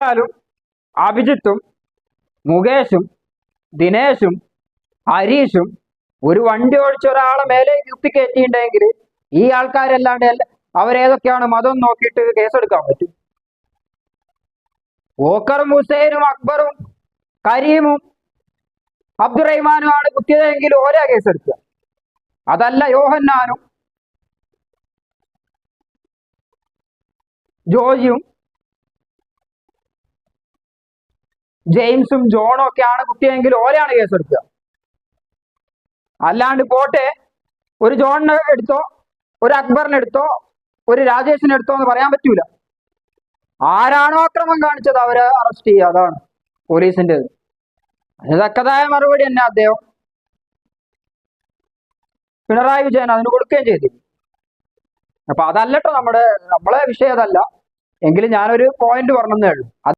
ും അഭിജിത്തും മുകേഷും ദിനേശും ഹരീഷും ഒരു വണ്ടി ഓടിച്ച ഒരാളെ മേലെ കുത്തിക്കയറ്റിയിട്ടുണ്ടെങ്കിൽ ഈ ആൾക്കാരല്ലാണ്ട് അവരേതൊക്കെയാണ് മതം നോക്കിയിട്ട് കേസെടുക്കാൻ പറ്റും? ഓക്കറും ഹുസൈനും അക്ബറും കരീമും അബ്ദുറഹിമാനും ആണ് കുത്തിയതെങ്കിൽ ഓരോ കേസെടുക്കുക. അതല്ല യോഹന്നാനും ജോജിയും ജെയിംസും ജോണും ഒക്കെയാണ് കുത്തിയെങ്കിൽ ഓരെയാണ് കേസെടുക്കുക. അല്ലാണ്ട് പോട്ടെ ഒരു ജോണിനെ എടുത്തോ, ഒരു അക്ബറിനെ എടുത്തോ, ഒരു രാജേഷിനെ എടുത്തോ എന്ന് പറയാൻ പറ്റൂല. ആരാണോ അക്രമം കാണിച്ചത് അവരെ അറസ്റ്റ് ചെയ്യുക, അതാണ് പോലീസിന്റെ. അതിന് തക്കതായ മറുപടി തന്നെ അദ്ദേഹം പിണറായി വിജയൻ അതിന് കൊടുക്കുകയും ചെയ്തു. അപ്പൊ അതല്ലട്ടോ നമ്മളെ വിഷയം അതല്ല. എങ്കിലും ഞാനൊരു പോയിന്റ് പറഞ്ഞതേ ഉള്ളൂ.